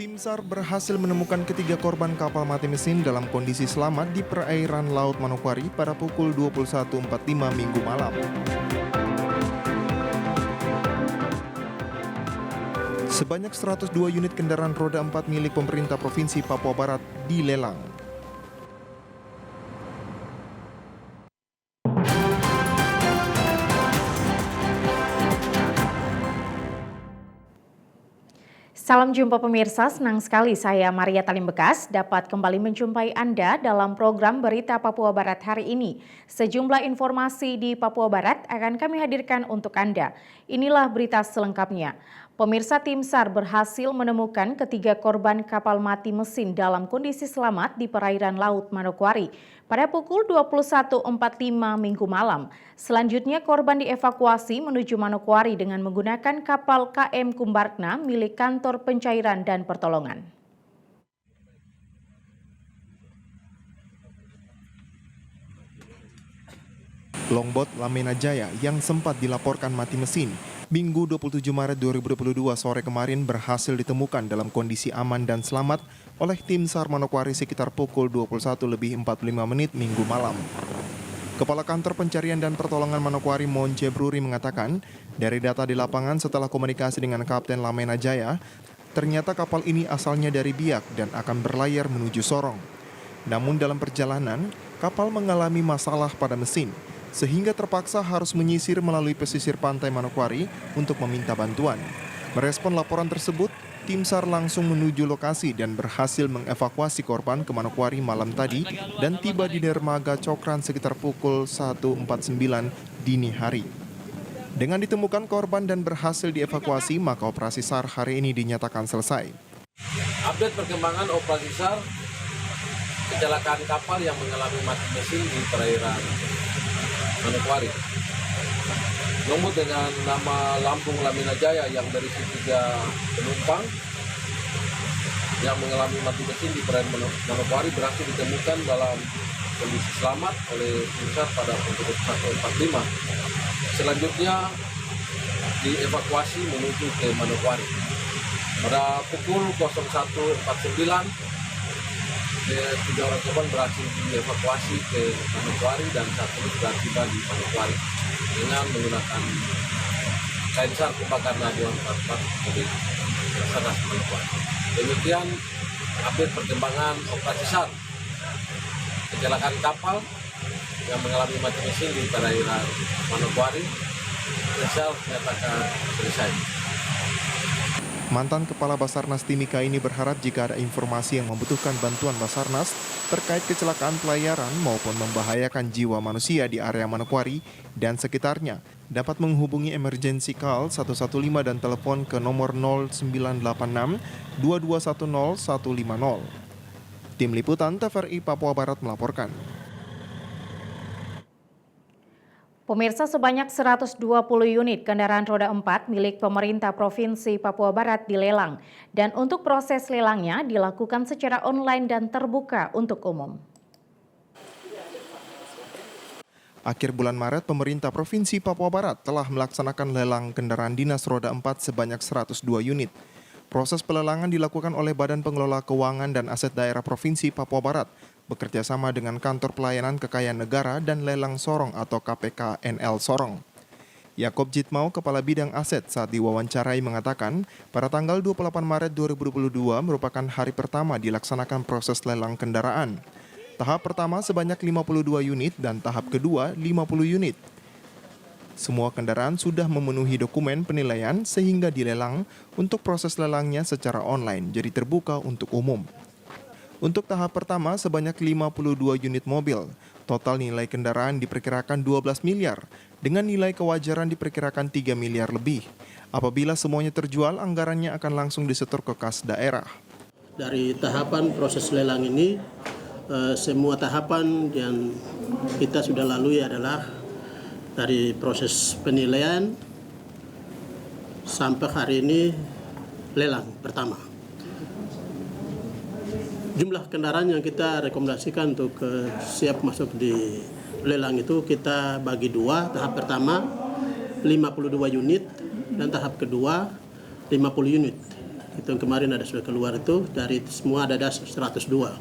Tim SAR berhasil menemukan ketiga korban kapal mati mesin dalam kondisi selamat di perairan Laut Manokwari pada pukul 21.45 Minggu malam. Sebanyak 102 unit kendaraan roda 4 milik pemerintah Provinsi Papua Barat dilelang. Salam jumpa pemirsa, senang sekali saya Maria Talim Bekas dapat kembali menjumpai Anda dalam program Berita Papua Barat hari ini. Sejumlah informasi di Papua Barat akan kami hadirkan untuk Anda. Inilah berita selengkapnya. Pemirsa, tim SAR berhasil menemukan ketiga korban kapal mati mesin dalam kondisi selamat di perairan Laut Manokwari pada pukul 21.45 Minggu malam. Selanjutnya korban dievakuasi menuju Manokwari dengan menggunakan kapal KM Kumbarkna milik Kantor Pencairan dan Pertolongan. Longboat Lamena Jaya yang sempat dilaporkan mati mesin Minggu 27 Maret 2022 sore kemarin berhasil ditemukan dalam kondisi aman dan selamat oleh tim SAR Manokwari sekitar pukul 21.45 Minggu malam. Kepala Kantor Pencarian dan Pertolongan Manokwari Monce Bruri mengatakan, dari data di lapangan setelah komunikasi dengan Kapten Lamena Jaya, ternyata kapal ini asalnya dari Biak dan akan berlayar menuju Sorong. Namun dalam perjalanan, kapal mengalami masalah pada mesin, sehingga terpaksa harus menyisir melalui pesisir pantai Manokwari untuk meminta bantuan. Merespon laporan tersebut, tim SAR langsung menuju lokasi dan berhasil mengevakuasi korban ke Manokwari malam tadi dan tiba di dermaga Cokran sekitar pukul 1.49 dini hari. Dengan ditemukan korban dan berhasil dievakuasi, maka operasi SAR hari ini dinyatakan selesai. Update perkembangan operasi SAR, kecelakaan kapal yang mengalami mati mesin di perairan Manokwari. Nomor dengan nama Lampung Lamena Jaya yang berisi 3 penumpang yang mengalami mati mesin di perairan Manokwari berhasil ditemukan dalam kondisi selamat oleh tim SAR pada pukul 1.45. Selanjutnya dievakuasi menuju ke Manokwari. Pada pukul 01.49 tiga orang korban berhasil dievakuasi ke Manokwari dan saat ini sudah tiba di Manokwari dengan menggunakan kain SAR Kumbarkna 244 dari Basarnas Manokwari. Demikian update perkembangan operasi SAR kecelakaan kapal yang mengalami mati mesin di perairan Manokwari. SAR menyatakan selesai. Mantan Kepala Basarnas Timika ini berharap jika ada informasi yang membutuhkan bantuan Basarnas terkait kecelakaan pelayaran maupun membahayakan jiwa manusia di area Manokwari dan sekitarnya, dapat menghubungi emergency call 115 dan telepon ke nomor 0986 2210 150. Tim Liputan TVRI Papua Barat melaporkan. Pemirsa, sebanyak 120 unit kendaraan roda 4 milik pemerintah Provinsi Papua Barat dilelang. Dan untuk proses lelangnya dilakukan secara online dan terbuka untuk umum. Akhir bulan Maret, pemerintah Provinsi Papua Barat telah melaksanakan lelang kendaraan dinas roda 4 sebanyak 102 unit. Proses pelelangan dilakukan oleh Badan Pengelola Keuangan dan Aset Daerah Provinsi Papua Barat bekerja sama dengan Kantor Pelayanan Kekayaan Negara dan Lelang Sorong atau KPK NL Sorong. Yakob Jitmau, Kepala Bidang Aset saat diwawancarai mengatakan, pada tanggal 28 Maret 2022 merupakan hari pertama dilaksanakan proses lelang kendaraan. Tahap pertama sebanyak 52 unit dan tahap kedua 50 unit. Semua kendaraan sudah memenuhi dokumen penilaian sehingga dilelang untuk proses lelangnya secara online, jadi terbuka untuk umum. Untuk tahap pertama sebanyak 52 unit mobil, total nilai kendaraan diperkirakan 12 miliar, dengan nilai kewajaran diperkirakan 3 miliar lebih. Apabila semuanya terjual, anggarannya akan langsung disetor ke kas daerah. Dari tahapan proses lelang ini, semua tahapan yang kita sudah lalui adalah dari proses penilaian sampai hari ini lelang pertama. Jumlah kendaraan yang kita rekomendasikan untuk siap masuk di lelang itu kita bagi dua. Tahap pertama 52 unit dan tahap kedua 50 unit. itu yang kemarin sudah keluar itu, dari semua ada 102.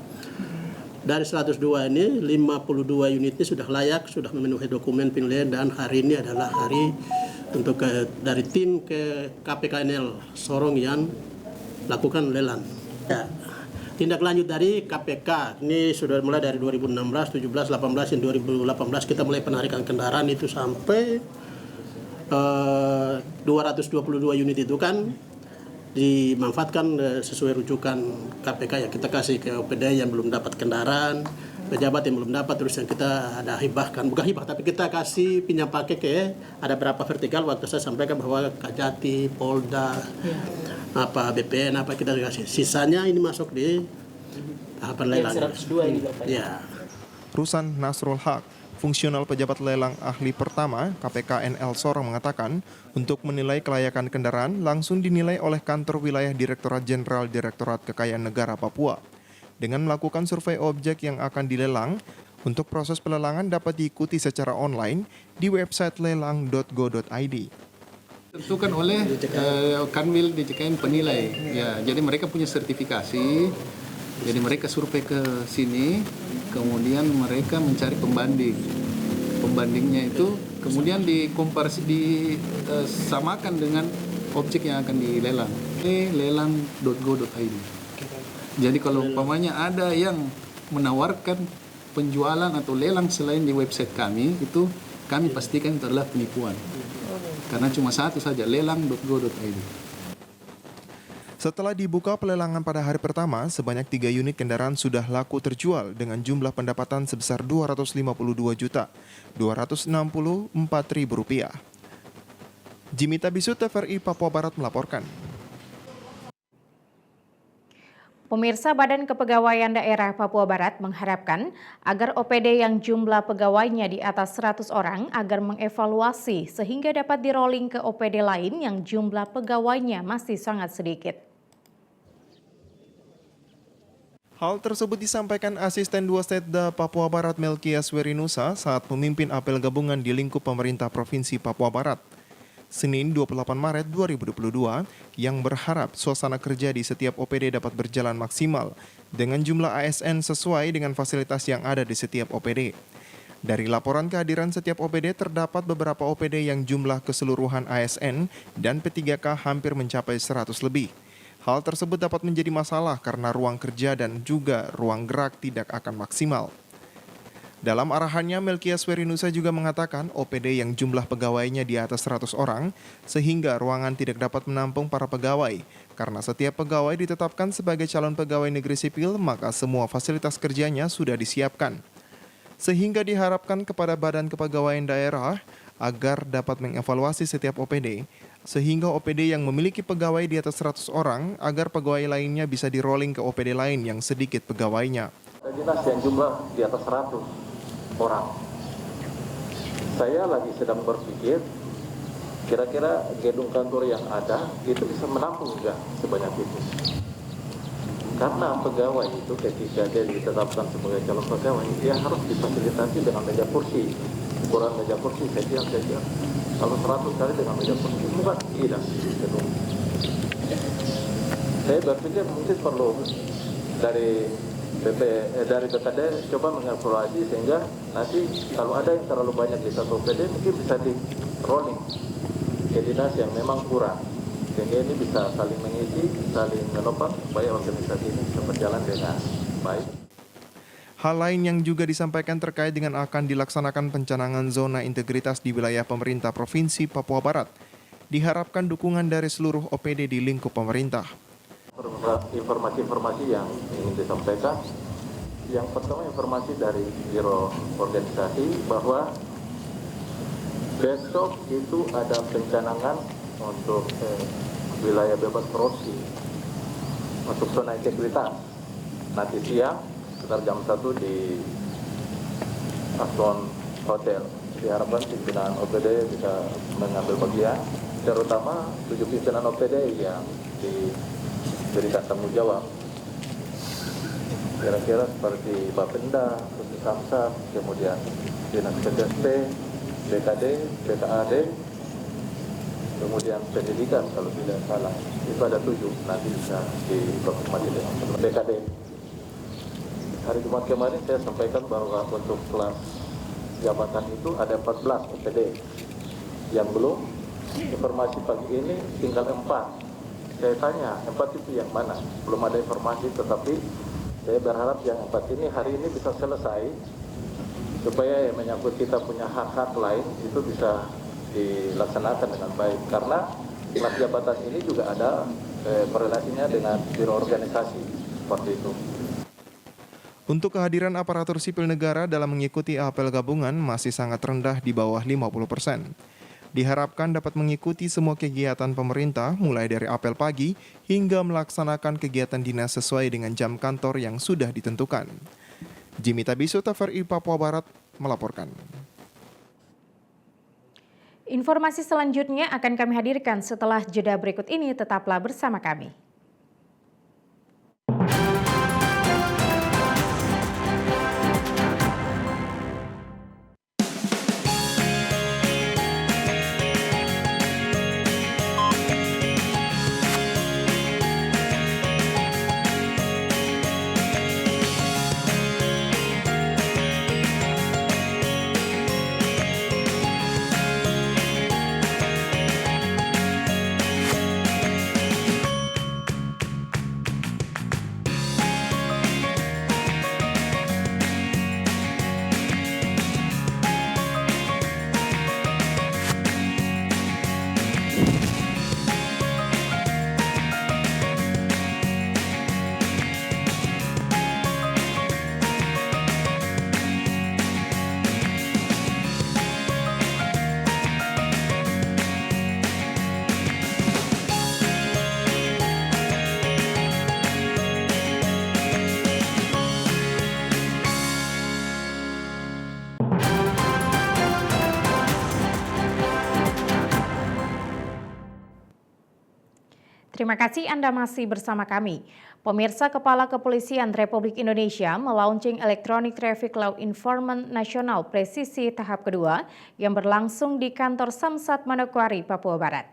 Dari 102 ini 52 unit ini sudah layak, sudah memenuhi dokumen penilaian, dan hari ini adalah hari untuk dari tim ke KPKNL Sorong yang lakukan lelang. Ya. Tindak lanjut dari KPK ini sudah mulai dari 2016, 17, 18, dan 2018 kita mulai penarikan kendaraan itu sampai 222 unit itu kan dimanfaatkan sesuai rujukan KPK ya, kita kasih ke OPD yang belum dapat kendaraan, pejabat yang belum dapat, terus yang kita ada hibahkan, bukan hibah tapi kita kasih pinjam pakai ke ada berapa vertikal. Waktu saya sampaikan bahwa Kajati, Polda, BPN kita kasih, sisanya ini masuk di tahapan lelang. 102 ini Bapak. Ya. Rusan Nasrul Haq, fungsional pejabat lelang ahli pertama KPKNL Sorong mengatakan, untuk menilai kelayakan kendaraan langsung dinilai oleh kantor wilayah Direktorat Jenderal Direktorat Kekayaan Negara Papua. Dengan melakukan survei objek yang akan dilelang, untuk proses pelelangan dapat diikuti secara online di website lelang.go.id. Tentukan oleh Kanwil DJKN penilai. Ya, jadi mereka punya sertifikasi. Jadi mereka survei ke sini, kemudian mereka mencari pembanding. Pembandingnya itu kemudian disamakan dengan objek yang akan dilelang. lelang.go.id. Jadi kalau umpamanya ada yang menawarkan penjualan atau lelang selain di website kami, itu kami pastikan itu adalah penipuan. Karena cuma satu saja, lelang.go.id. Setelah dibuka pelelangan pada hari pertama, sebanyak 3 unit kendaraan sudah laku terjual dengan jumlah pendapatan sebesar Rp252.264.000. Jimmy Tabisu, TVRI Papua Barat melaporkan. Pemirsa, Badan Kepegawaian Daerah Papua Barat mengharapkan agar OPD yang jumlah pegawainya di atas 100 orang agar mengevaluasi sehingga dapat dirolling ke OPD lain yang jumlah pegawainya masih sangat sedikit. Hal tersebut disampaikan Asisten 2 Setda Papua Barat Melkias Werinusa saat memimpin apel gabungan di lingkup pemerintah Provinsi Papua Barat Senin 28 Maret 2022 yang berharap suasana kerja di setiap OPD dapat berjalan maksimal dengan jumlah ASN sesuai dengan fasilitas yang ada di setiap OPD. Dari laporan kehadiran setiap OPD terdapat beberapa OPD yang jumlah keseluruhan ASN dan P3K hampir mencapai 100 lebih. Hal tersebut dapat menjadi masalah karena ruang kerja dan juga ruang gerak tidak akan maksimal. Dalam arahannya, Melkias Werinusa juga mengatakan OPD yang jumlah pegawainya di atas 100 orang, sehingga ruangan tidak dapat menampung para pegawai. Karena setiap pegawai ditetapkan sebagai calon pegawai negeri sipil, maka semua fasilitas kerjanya sudah disiapkan. Sehingga diharapkan kepada Badan Kepegawaian Daerah agar dapat mengevaluasi setiap OPD, sehingga OPD yang memiliki pegawai di atas 100 orang agar pegawai lainnya bisa di-rolling ke OPD lain yang sedikit pegawainya. Dinas yang jumlah di atas 100 orang. Saya lagi sedang berpikir, kira-kira gedung kantor yang ada itu bisa menampung juga sebanyak itu. Karena pegawai itu ketika dia ditetapkan sebagai calon pegawai, dia harus difasilitasi dengan meja kursi. Ukuran meja kursi saya kira kalau 100 kali dengan meja kursi bukan tidak gedung. Saya berpikir mungkin perlu dari BPD coba mengevaluasi sehingga nanti kalau ada yang terlalu banyak di satu OPD mungkin bisa di rolling ke dinas yang memang kurang, sehingga ini bisa saling mengisi, saling menopang supaya organisasi ini bisa berjalan dengan baik. Hal lain yang juga disampaikan terkait dengan akan dilaksanakan pencanangan zona integritas di wilayah pemerintah Provinsi Papua Barat, diharapkan dukungan dari seluruh OPD di lingkup pemerintah. Informasi-informasi yang ingin disampaikan, yang pertama informasi dari Biro Organisasi bahwa besok itu ada pencanangan untuk wilayah bebas korupsi untuk zona integritas. Nanti siang sekitar jam 1 di Aston Hotel. Diharapkan pimpinan OPD bisa mengambil bagian, terutama 7 pimpinan OPD yang diberikan tanggung jawab. Kira-kira seperti Bapenda, Khusus Samsat, kemudian Dinas PDSP, BKD, BKAD, kemudian pendidikan kalau tidak salah itu ada 7, nanti bisa dikonfirmasi dengan BKD. Hari Jumat kemarin saya sampaikan bahwa untuk kelas jabatan itu ada 14 OPD yang belum. Informasi pagi ini tinggal 4. Saya tanya 4 itu yang mana? Belum ada informasi, tetapi saya berharap yang 4 ini hari ini bisa selesai supaya yang menyangkut kita punya hak-hak lain itu bisa dilaksanakan dengan baik, karena kelas jabatan ini juga ada korelasinya dengan biro organisasi seperti itu. Untuk kehadiran aparatur sipil negara dalam mengikuti apel gabungan masih sangat rendah di bawah 50%. Diharapkan dapat mengikuti semua kegiatan pemerintah mulai dari apel pagi hingga melaksanakan kegiatan dinas sesuai dengan jam kantor yang sudah ditentukan. Jimmy Tabiso, TVRI Papua Barat melaporkan. Informasi selanjutnya akan kami hadirkan setelah jeda berikut ini, tetaplah bersama kami. Terima kasih Anda masih bersama kami. Pemirsa, Kepala Kepolisian Republik Indonesia melaunching Electronic Traffic Law Enforcement Nasional Presisi tahap kedua yang berlangsung di kantor Samsat Manokwari, Papua Barat.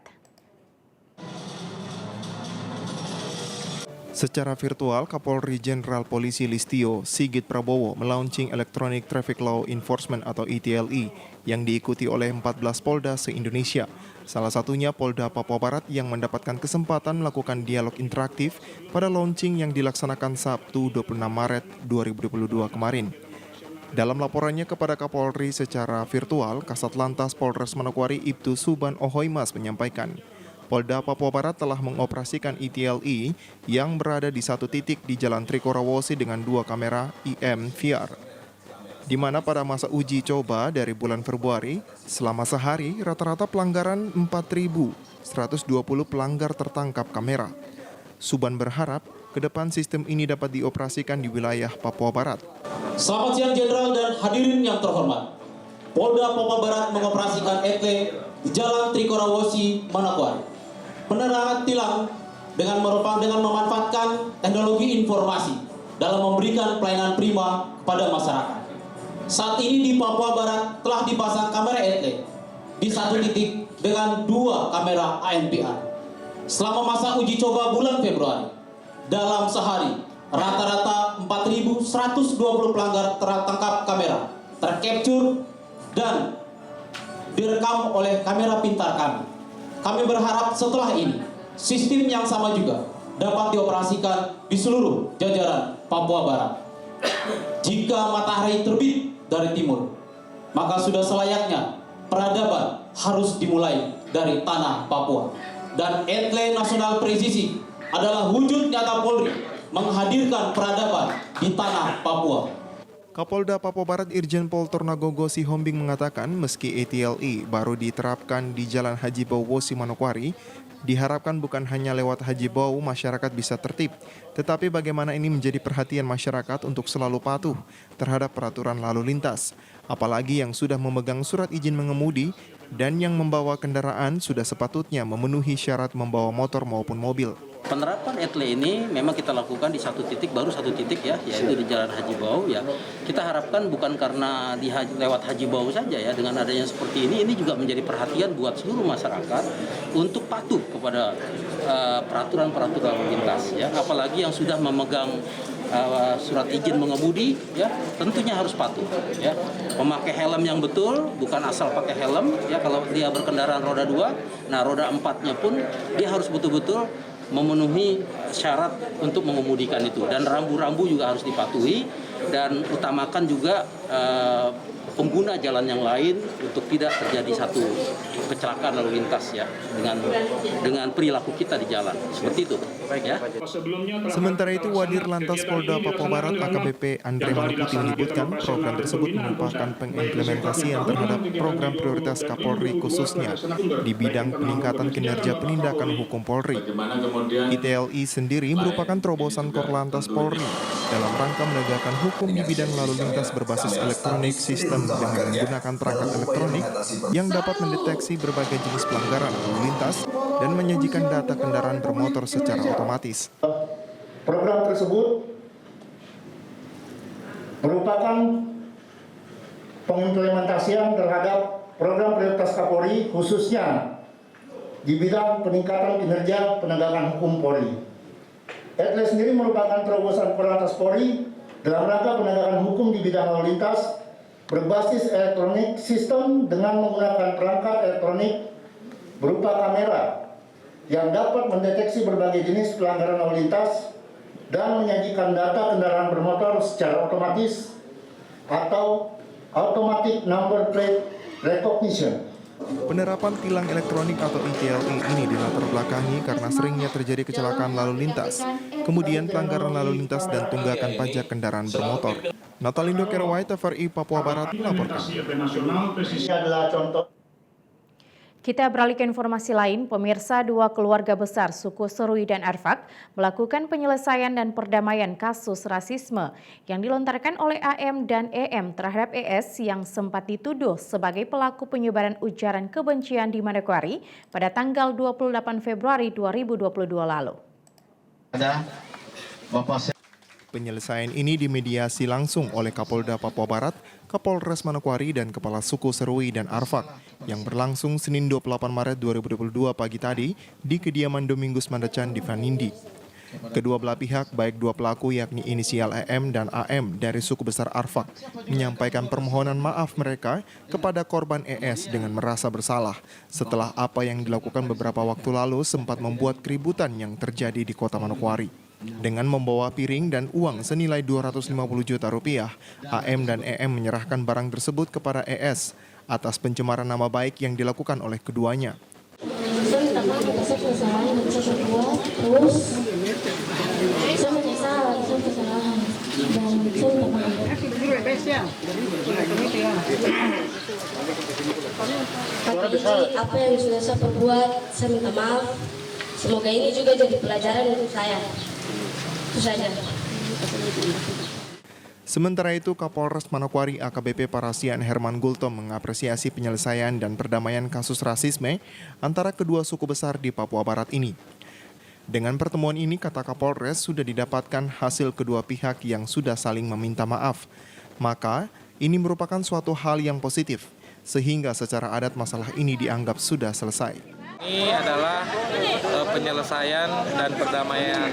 Secara virtual, Kapolri Jenderal Polisi Listio Sigit Prabowo melaunching Electronic Traffic Law Enforcement atau ETLE yang diikuti oleh 14 Polda se-Indonesia. Salah satunya Polda Papua Barat yang mendapatkan kesempatan melakukan dialog interaktif pada launching yang dilaksanakan Sabtu 26 Maret 2022 kemarin. Dalam laporannya kepada Kapolri secara virtual, Kasat Lantas Polres Manokwari Ibtu Suban Ohoimas menyampaikan, Polda Papua Barat telah mengoperasikan ETLE yang berada di satu titik di Jalan Trikorawosi dengan 2 kamera IM VR. Di mana pada masa uji coba dari bulan Februari, selama sehari rata-rata pelanggaran 4.120 pelanggar tertangkap kamera. Suban berharap ke depan sistem ini dapat dioperasikan di wilayah Papua Barat. Selamat siang Jenderal dan hadirin yang terhormat. Polda Papua Barat mengoperasikan ETLE di Jalan Trikorawosi, Manokwari. Penerangan tilang dengan memanfaatkan teknologi informasi dalam memberikan pelayanan prima kepada masyarakat. Saat ini di Papua Barat telah dipasang kamera ETLE di satu titik dengan 2 kamera ANPR. Selama masa uji coba bulan Februari, dalam sehari rata-rata 4.120 pelanggar tertangkap kamera, tercapture dan direkam oleh kamera pintar kami. Kami berharap setelah ini sistem yang sama juga dapat dioperasikan di seluruh jajaran Papua Barat. Jika matahari terbit dari timur, maka sudah selayaknya peradaban harus dimulai dari tanah Papua. Dan ETLE Nasional Presisi adalah wujud nyata Polri menghadirkan peradaban di tanah Papua. Kapolda Papua Barat Irjen Pol Tornagogo Sihombing mengatakan meski ETLE baru diterapkan di Jalan Haji Bauwosi Manokwari, diharapkan bukan hanya lewat Haji Bau masyarakat bisa tertib, tetapi bagaimana ini menjadi perhatian masyarakat untuk selalu patuh terhadap peraturan lalu lintas. Apalagi yang sudah memegang surat izin mengemudi dan yang membawa kendaraan sudah sepatutnya memenuhi syarat membawa motor maupun mobil. Penerapan etle ini memang kita lakukan di baru satu titik ya, yaitu di Jalan Haji Bau ya. Kita harapkan bukan karena lewat Haji Bau saja ya, dengan adanya seperti ini juga menjadi perhatian buat seluruh masyarakat untuk patuh kepada peraturan-peraturan lalu lintas ya. Apalagi yang sudah memegang surat izin mengemudi ya, tentunya harus patuh ya. Memakai helm yang betul, bukan asal pakai helm ya. Kalau dia berkendaraan roda 2, nah roda 4-nya pun dia harus betul-betul memenuhi syarat untuk mengemudikan itu, dan rambu-rambu juga harus dipatuhi, dan utamakan juga pengguna jalan yang lain untuk tidak terjadi satu kecelakaan lalu lintas ya dengan perilaku kita di jalan seperti itu ya. Sementara itu, Wadir Lantas Polda Papua Barat AKBP Andre Malukuti menyebutkan program tersebut merupakan pengimplementasian terhadap program prioritas Kapolri khususnya di bidang peningkatan kinerja penindakan hukum Polri. ITLI sendiri merupakan terobosan Korlantas Polri dalam rangka menegakkan hukum di bidang lalu lintas berbasis elektronik sistem dengan menggunakan perangkat elektronik yang dapat mendeteksi berbagai jenis pelanggaran lalu lintas dan menyajikan data kendaraan bermotor secara otomatis. Program tersebut merupakan pengimplementasian terhadap program prioritas Kapolri khususnya di bidang peningkatan kinerja penegakan hukum Polri. ETLE sendiri merupakan terobosan Korlantas Polri dalam rangka penegakan hukum di bidang lalu lintas berbasis elektronik sistem dengan menggunakan perangkat elektronik berupa kamera yang dapat mendeteksi berbagai jenis pelanggaran lalu lintas dan menyajikan data kendaraan bermotor secara otomatis atau automatic number plate recognition. Penerapan tilang elektronik atau ITLI ini dilatar belakangi karena seringnya terjadi kecelakaan lalu lintas, kemudian pelanggaran lalu lintas dan tunggakan pajak kendaraan bermotor. Natalindo Kerawai, TVRI Papua Barat melaporkan. Kita beralih ke informasi lain, pemirsa, 2 keluarga besar suku Serui dan Arfak melakukan penyelesaian dan perdamaian kasus rasisme yang dilontarkan oleh AM dan EM terhadap ES yang sempat dituduh sebagai pelaku penyebaran ujaran kebencian di Manokwari pada tanggal 28 Februari 2022 lalu. Penyelesaian ini dimediasi langsung oleh Kapolda Papua Barat, Kapolres Manokwari, dan Kepala Suku Serui dan Arfak yang berlangsung Senin 28 Maret 2022 pagi tadi di kediaman Domingus Mandacan di Vanindi. Kedua belah pihak, baik dua pelaku yakni inisial EM dan AM dari suku besar Arfak, menyampaikan permohonan maaf mereka kepada korban ES dengan merasa bersalah setelah apa yang dilakukan beberapa waktu lalu sempat membuat keributan yang terjadi di kota Manokwari. Dengan membawa piring dan uang senilai 250 juta rupiah, AM dan EM menyerahkan barang tersebut kepada ES atas pencemaran nama baik yang dilakukan oleh keduanya. Saya minta maaf atas kesalahan yang saya perbuat, terus saya menyesal atas kesalahan dan saya minta maaf. Tapi apa yang sudah saya perbuat, saya minta maaf. Semoga ini juga jadi pelajaran untuk saya. Itu saja. Sementara itu, Kapolres Manokwari AKBP Parasian Herman Gultom mengapresiasi penyelesaian dan perdamaian kasus rasisme antara kedua suku besar di Papua Barat ini. Dengan pertemuan ini, kata Kapolres, sudah didapatkan hasil kedua pihak yang sudah saling meminta maaf. Maka, ini merupakan suatu hal yang positif, sehingga secara adat masalah ini dianggap sudah selesai. Ini adalah penyelesaian dan perdamaian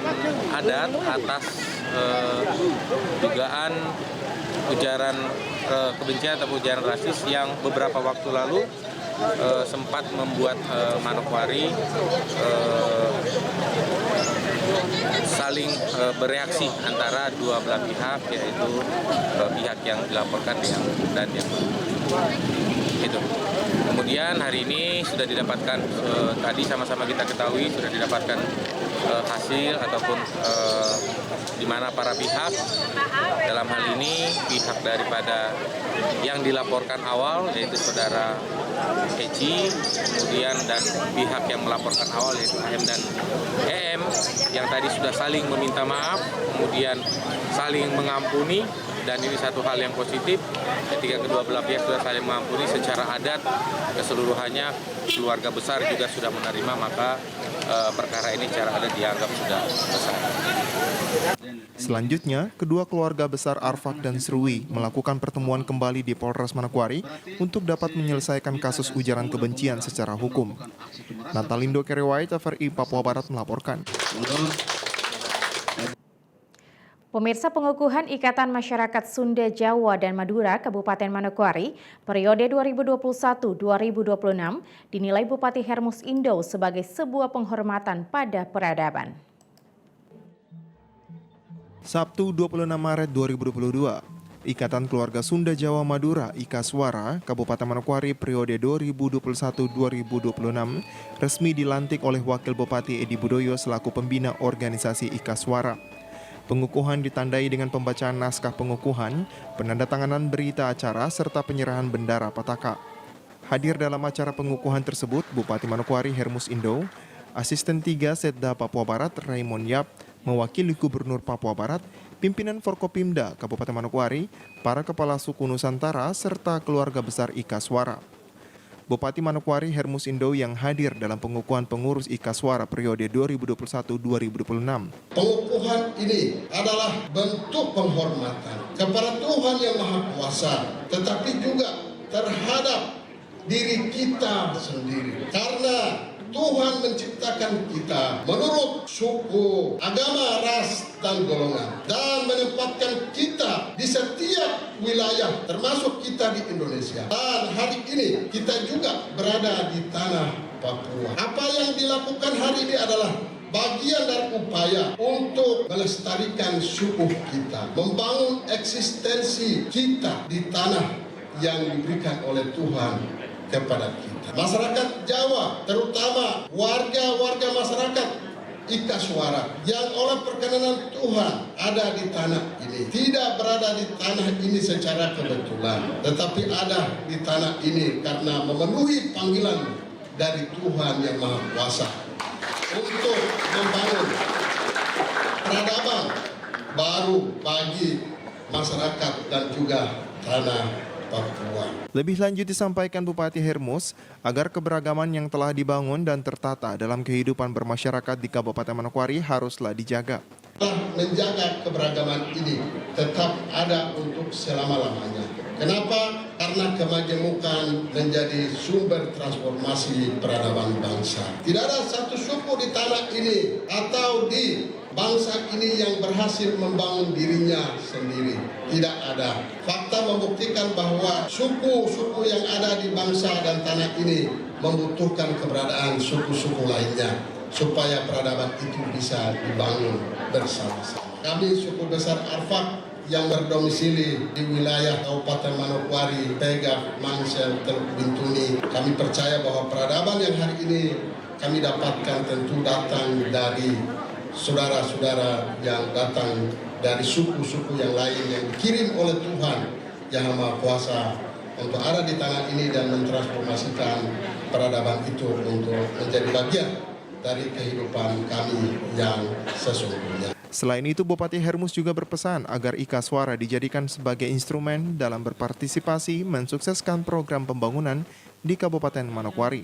adat atas dugaan ujaran kebencian atau ujaran rasis yang beberapa waktu lalu sempat membuat Manokwari saling bereaksi antara dua belah pihak, yaitu pihak yang dilaporkan dan yang itu. Kemudian hari ini sudah didapatkan, tadi sama-sama kita ketahui sudah didapatkan hasil ataupun di mana para pihak, dalam hal ini pihak daripada yang dilaporkan awal yaitu saudara Eci, kemudian dan pihak yang melaporkan awal yaitu AM dan EM yang tadi sudah saling meminta maaf, kemudian saling mengampuni, dan ini satu hal yang positif ketika kedua belah pihak sudah saling mengampuni secara adat keseluruhannya, keluarga besar juga sudah menerima, maka perkara ini secara adat dianggap sudah selesai. Selanjutnya, kedua keluarga besar Arfak dan Sruwi melakukan pertemuan kembali di Polres Manokwari untuk dapat menyelesaikan kasus ujaran kebencian secara hukum. Natalindo Kerewai, TVRI Papua Barat melaporkan. Pemirsa, pengukuhan Ikatan Masyarakat Sunda, Jawa, dan Madura Kabupaten Manokwari periode 2021-2026 dinilai Bupati Hermus Indo sebagai sebuah penghormatan pada peradaban. Sabtu 26 Maret 2022, Ikatan Keluarga Sunda, Jawa, Madura IKASWARA Kabupaten Manokwari periode 2021-2026 resmi dilantik oleh Wakil Bupati Edi Budoyo selaku pembina organisasi IKASWARA. Pengukuhan ditandai dengan pembacaan naskah pengukuhan, penandatanganan berita acara, serta penyerahan bendera Pataka. Hadir dalam acara pengukuhan tersebut, Bupati Manokwari Hermus Indo, Asisten 3 Setda Papua Barat Raymond Yap, mewakili Gubernur Papua Barat, pimpinan Forkopimda Kabupaten Manokwari, para kepala suku Nusantara, serta keluarga besar IKASWARA. Bupati Manokwari Hermus Indo yang hadir dalam pengukuhan pengurus IKASWARA periode 2021-2026. Pengukuhan ini adalah bentuk penghormatan kepada Tuhan Yang Maha Kuasa, tetapi juga terhadap diri kita sendiri. Karena Tuhan menciptakan kita menurut suku, agama, ras, dan golongan, dan menempatkan kita di setiap wilayah, termasuk kita di Indonesia. Dan hari ini kita juga berada di tanah Papua. Apa yang dilakukan hari ini adalah bagian dari upaya untuk melestarikan suku kita, membangun eksistensi kita di tanah yang diberikan oleh Tuhan kepada kita. Masyarakat Jawa, terutama warga-warga masyarakat IKASWARA yang oleh perkenan Tuhan ada di tanah ini, tidak berada di tanah ini secara kebetulan, tetapi ada di tanah ini karena memenuhi panggilan dari Tuhan Yang Maha Kuasa untuk membangun peradaban baru bagi masyarakat dan juga tanah Papua. Lebih lanjut disampaikan Bupati Hermus agar keberagaman yang telah dibangun dan tertata dalam kehidupan bermasyarakat di Kabupaten Manokwari haruslah dijaga. Menjaga keberagaman ini tetap ada untuk selama-lamanya. Kenapa? Karena kemajemukan menjadi sumber transformasi peradaban bangsa. Tidak ada satu suku di tanah ini atau di bangsa ini yang berhasil membangun dirinya sendiri. Tidak ada. Fakta membuktikan bahwa suku-suku yang ada di bangsa dan tanah ini membutuhkan keberadaan suku-suku lainnya supaya peradaban itu bisa dibangun bersama-sama. Kami suku besar Arfak yang berdomisili di wilayah Kabupaten Manokwari, Pegah, Mangsel, Teluk Bintuni, kami percaya bahwa peradaban yang hari ini kami dapatkan tentu datang dari saudara-saudara yang datang dari suku-suku yang lain yang dikirim oleh Tuhan Yang Maha Kuasa untuk ada di tanah ini dan mentransformasikan peradaban itu untuk menjadi bagian dari kehidupan kami yang sesungguhnya. Selain itu, Bupati Hermus juga berpesan agar IKASWARA dijadikan sebagai instrumen dalam berpartisipasi mensukseskan program pembangunan di Kabupaten Manokwari,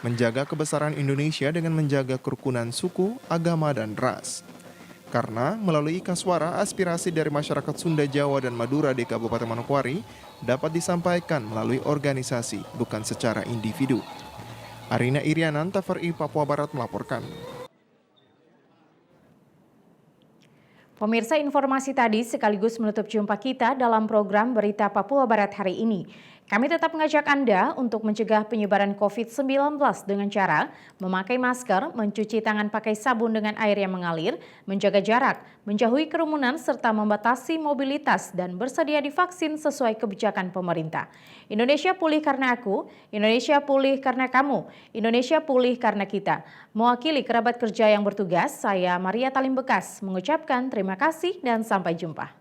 menjaga kebesaran Indonesia dengan menjaga kerukunan suku, agama, dan ras. Karena melalui IKASWARA, aspirasi dari masyarakat Sunda, Jawa, dan Madura di Kabupaten Manokwari dapat disampaikan melalui organisasi, bukan secara individu. Arina Irianan, TVRI Papua Barat melaporkan. Pemirsa, informasi tadi sekaligus menutup jumpa kita dalam program Berita Papua Barat hari ini. Kami tetap mengajak Anda untuk mencegah penyebaran COVID-19 dengan cara memakai masker, mencuci tangan pakai sabun dengan air yang mengalir, menjaga jarak, menjauhi kerumunan, serta membatasi mobilitas dan bersedia divaksin sesuai kebijakan pemerintah. Indonesia pulih karena aku, Indonesia pulih karena kamu, Indonesia pulih karena kita. Mewakili kerabat kerja yang bertugas, saya Maria Talim Bekas mengucapkan terima kasih dan sampai jumpa.